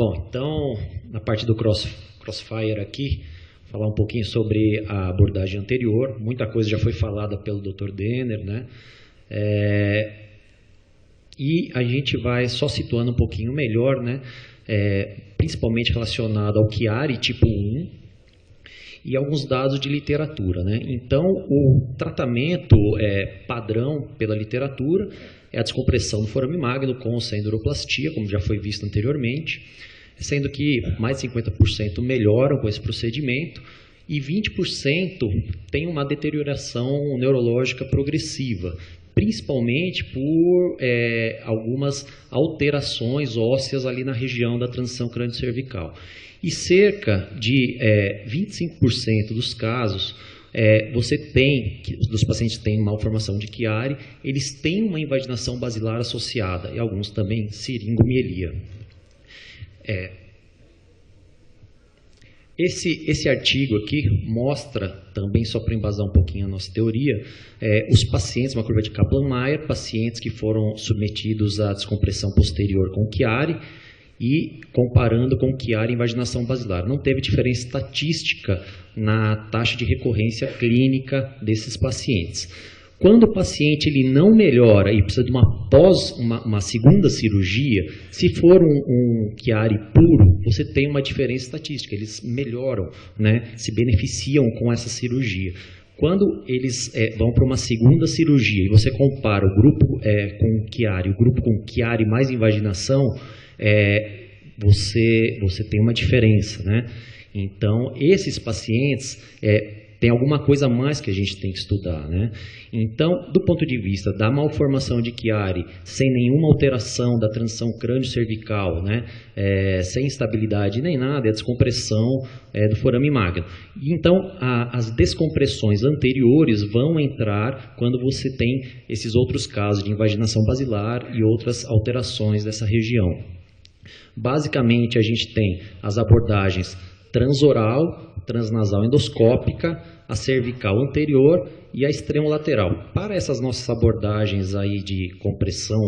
Bom, então, na parte do Crossfire aqui, falar um pouquinho sobre a abordagem anterior. Muita coisa já foi falada pelo Dr. Denner, né? E a gente vai só situando um pouquinho melhor, né? Principalmente relacionado ao Chiari tipo 1 e alguns dados de literatura, né? Então, o tratamento padrão pela literatura é a descompressão do forame magno com ou sem neuroplastia, como já foi visto anteriormente, sendo que mais de 50% melhoram com esse procedimento e 20% tem uma deterioração neurológica progressiva, principalmente por algumas alterações ósseas ali na região da transição crânio-cervical. E cerca de 25% dos casos, dos pacientes que têm malformação de Chiari, eles têm uma invaginação basilar associada, e alguns também siringomielia. Esse artigo aqui mostra, também só para embasar um pouquinho a nossa teoria, os pacientes, uma curva de Kaplan-Meier, pacientes que foram submetidos à descompressão posterior com Chiari e comparando com Chiari em vaginação basilar. Não teve diferença estatística na taxa de recorrência clínica desses pacientes. Quando o paciente ele não melhora e precisa de uma segunda cirurgia, se for um Chiari puro, você tem uma diferença estatística, eles melhoram, né, se beneficiam com essa cirurgia. Quando eles vão para uma segunda cirurgia e você compara o grupo com Chiari, o grupo com Chiari mais invaginação, você tem uma diferença, né? Então, esses pacientes tem alguma coisa a mais que a gente tem que estudar, né? Então, do ponto de vista da malformação de Chiari, sem nenhuma alteração da transição crânio-cervical, né? Sem instabilidade nem nada, é a descompressão do forame magno. E então, as descompressões anteriores vão entrar quando você tem esses outros casos de invaginação basilar e outras alterações dessa região. Basicamente, a gente tem as abordagens transoral, transnasal endoscópica, a cervical anterior e a extremo-lateral. Para essas nossas abordagens aí de compressão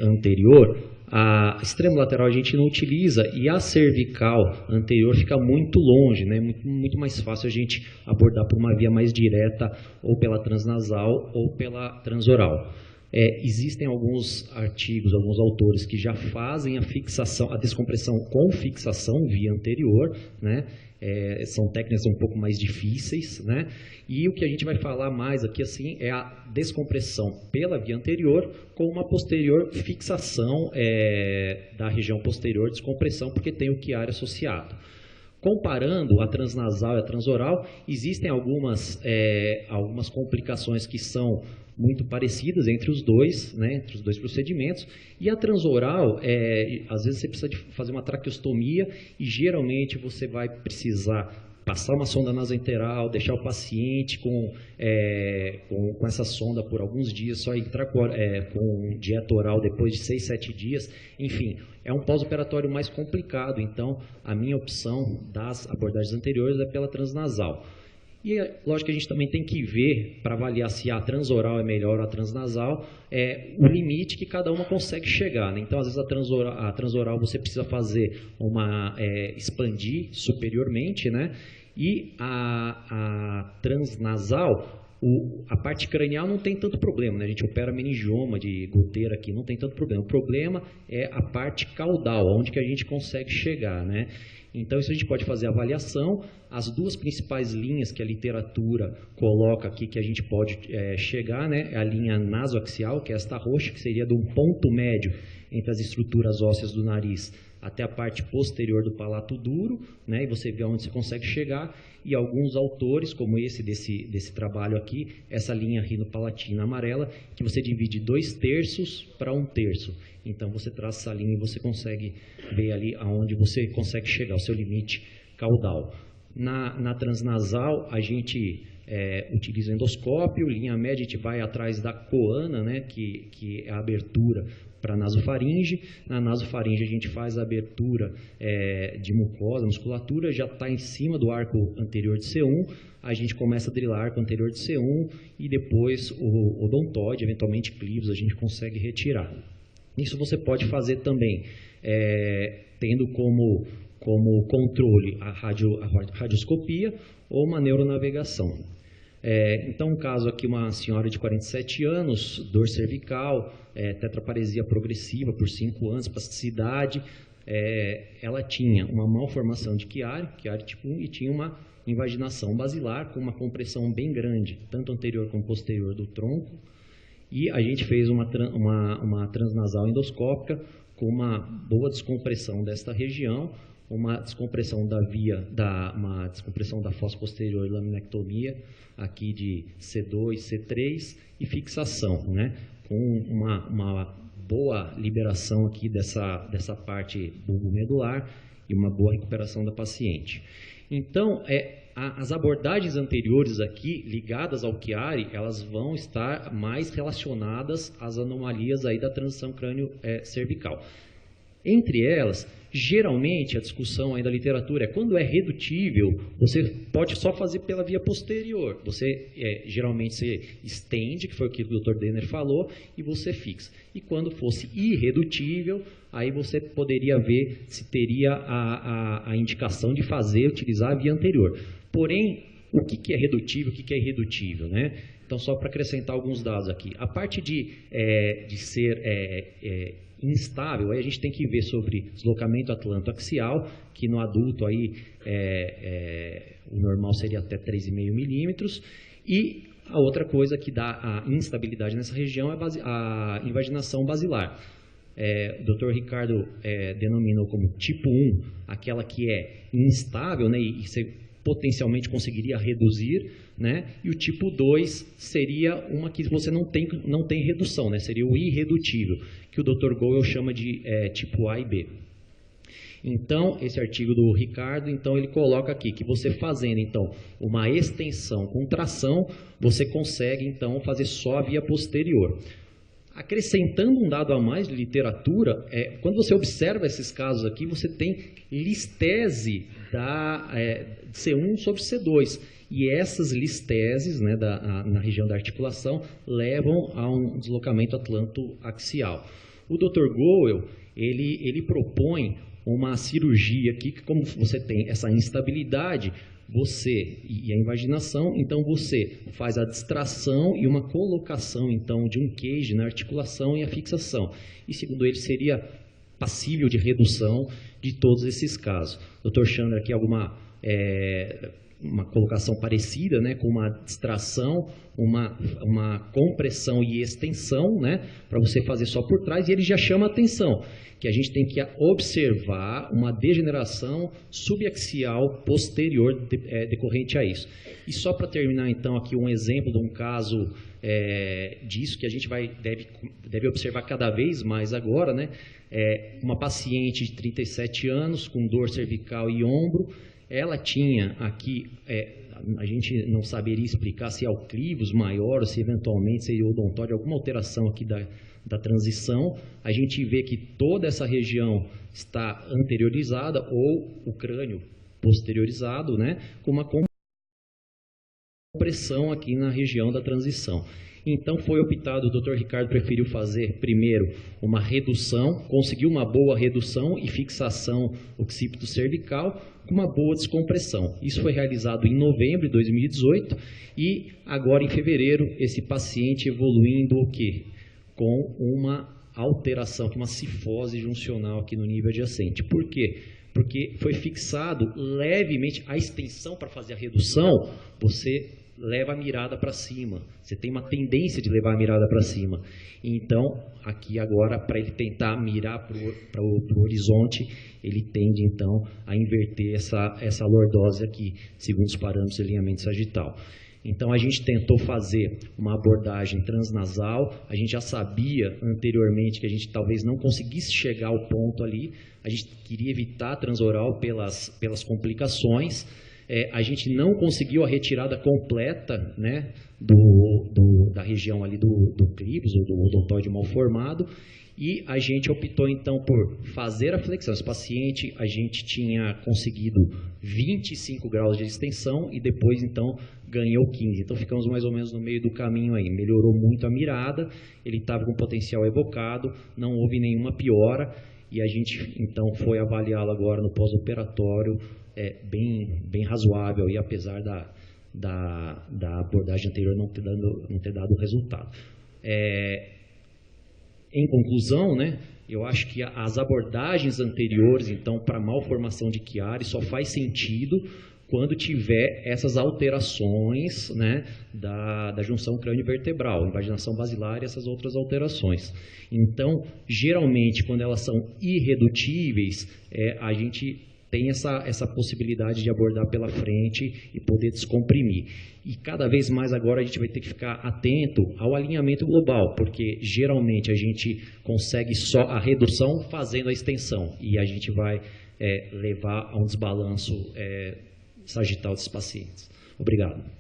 anterior, a extremo-lateral a gente não utiliza e a cervical anterior fica muito longe, né? Muito mais fácil a gente abordar por uma via mais direta, ou pela transnasal ou pela transoral. Existem alguns artigos, alguns autores que já fazem a descompressão com fixação via anterior, né? São técnicas um pouco mais difíceis, né? E o que a gente vai falar mais aqui assim é a descompressão pela via anterior com uma posterior fixação da região posterior, descompressão, porque tem o Chiari associado. Comparando a transnasal e a transoral, existem algumas complicações que são muito parecidas entre os dois, né, entre os dois procedimentos, e a transoral, às vezes você precisa de fazer uma traqueostomia e geralmente você vai precisar passar uma sonda nasoenteral, deixar o paciente com essa sonda por alguns dias, só entrar com dieta oral depois de 6, 7 dias, enfim, é um pós-operatório mais complicado, então a minha opção das abordagens anteriores é pela transnasal. E, lógico que a gente também tem que ver, para avaliar se a transoral é melhor ou a transnasal, o limite que cada uma consegue chegar, né? Então, às vezes, a transoral você precisa fazer expandir superiormente, né? E a transnasal, a parte cranial não tem tanto problema, né? A gente opera meningioma de goteira aqui, não tem tanto problema. O problema é a parte caudal, onde que a gente consegue chegar, né? Então, isso a gente pode fazer avaliação. As duas principais linhas que a literatura coloca aqui, que a gente pode chegar, né, é a linha nasoaxial, que é esta roxa, que seria de um ponto médio entre as estruturas ósseas do nariz até a parte posterior do palato duro, né, e você vê onde você consegue chegar, e alguns autores, como esse desse trabalho aqui, essa linha rinopalatina amarela, que você divide 2/3 para 1/3. Então, você traça essa linha e você consegue ver ali aonde você consegue chegar, o seu limite caudal. Na transnasal, a gente utiliza endoscópio, linha média, a gente vai atrás da coana, né, que é a abertura para a nasofaringe. Na nasofaringe, a gente faz a abertura de mucosa, musculatura, já está em cima do arco anterior de C1, a gente começa a drilar arco anterior de C1 e depois o odontoide, eventualmente clivos, a gente consegue retirar. Isso você pode fazer também, tendo como controle a radioscopia ou uma neuronavegação. Então, um caso aqui, uma senhora de 47 anos, dor cervical, tetraparesia progressiva por 5 anos, espasticidade. Ela tinha uma malformação de Chiari tipo 1, e tinha uma invaginação basilar com uma compressão bem grande, tanto anterior como posterior do tronco. E a gente fez uma transnasal endoscópica com uma boa descompressão desta região, uma descompressão uma descompressão da fossa posterior e laminectomia aqui de C2, C3 e fixação, né? Com uma boa liberação aqui dessa parte bulbomedular e uma boa recuperação da paciente. Então, as abordagens anteriores aqui, ligadas ao Chiari, elas vão estar mais relacionadas às anomalias aí da transição crânio-cervical. Entre elas, geralmente, a discussão aí da literatura é quando é redutível, você pode só fazer pela via posterior. Geralmente, você estende, que foi o que o Dr. Denner falou, e você fixa. E quando fosse irredutível, aí você poderia ver se teria a indicação de utilizar a via anterior. Porém, o que é redutível, o que é irredutível, né? Então, só para acrescentar alguns dados aqui. A parte de ser instável, aí a gente tem que ver sobre deslocamento atlanto-axial, que no adulto aí o normal seria até 3,5 milímetros, e a outra coisa que dá a instabilidade nessa região é a invaginação basilar. O Dr. Ricardo denominou como tipo 1, aquela que é instável, né, e você potencialmente conseguiria reduzir, né? E o tipo 2 seria uma que você não tem redução, né? Seria o irredutível, que o Dr. Goel chama de tipo A e B. Então, esse artigo do Ricardo, então ele coloca aqui que você fazendo então uma extensão com tração, você consegue então fazer só a via posterior. Acrescentando um dado a mais de literatura, quando você observa esses casos aqui, você tem listese de C1 sobre C2. E essas listeses, né, na região da articulação levam a um deslocamento atlanto-axial. O Dr. Goel, ele propõe uma cirurgia aqui, que como você tem essa instabilidade, e a invaginação, então você faz a distração e uma colocação então de um cage na articulação e a fixação. E segundo ele seria passível de redução de todos esses casos. Dr. Chandra aqui uma colocação parecida, né, com uma distração, uma compressão e extensão, né, para você fazer só por trás, e ele já chama a atenção que a gente tem que observar uma degeneração subaxial posterior decorrente a isso. E só para terminar, então, aqui um exemplo de um caso disso que a gente deve observar cada vez mais agora, né? Uma paciente de 37 anos com dor cervical e ombro, ela tinha aqui, a gente não saberia explicar se é o clivus maior ou se eventualmente seria odontóide, alguma alteração aqui da transição. A gente vê que toda essa região está anteriorizada ou o crânio posteriorizado, né, com uma compressão aqui na região da transição. Então foi optado, o Dr. Ricardo preferiu fazer primeiro uma redução, conseguiu uma boa redução e fixação occipito cervical com uma boa descompressão. Isso foi realizado em novembro de 2018 e agora em fevereiro esse paciente evoluindo o quê? Com uma alteração, uma cifose juncional aqui no nível adjacente. Por quê? Porque foi fixado levemente a extensão para fazer a redução, você leva a mirada para cima, você tem uma tendência de levar a mirada para cima. Então, aqui agora, para ele tentar mirar para o horizonte, ele tende então a inverter essa lordose aqui, segundo os parâmetros de alinhamento sagital. Então, a gente tentou fazer uma abordagem transnasal, a gente já sabia anteriormente que a gente talvez não conseguisse chegar ao ponto ali, a gente queria evitar transoral pelas complicações. a gente não conseguiu a retirada completa, né, da região ali do clivus, ou do odontóide mal formado, e a gente optou, então, por fazer a flexão. Esse paciente, a gente tinha conseguido 25 graus de extensão e depois, então, ganhou 15. Então, ficamos mais ou menos no meio do caminho aí. Melhorou muito a mirada, ele estava com potencial evocado, não houve nenhuma piora, e a gente, então, foi avaliá-lo agora no pós-operatório, bem razoável, e apesar da abordagem anterior não ter dado resultado. Em conclusão, né, eu acho que as abordagens anteriores, então, para malformação de Chiari, só faz sentido quando tiver essas alterações, né, da junção crânio-vertebral, invaginação basilar e essas outras alterações. Então, geralmente, quando elas são irredutíveis, a gente tem essa possibilidade de abordar pela frente e poder descomprimir. E cada vez mais agora a gente vai ter que ficar atento ao alinhamento global, porque geralmente a gente consegue só a redução fazendo a extensão, e a gente vai levar a um desbalanço sagital desses pacientes. Obrigado.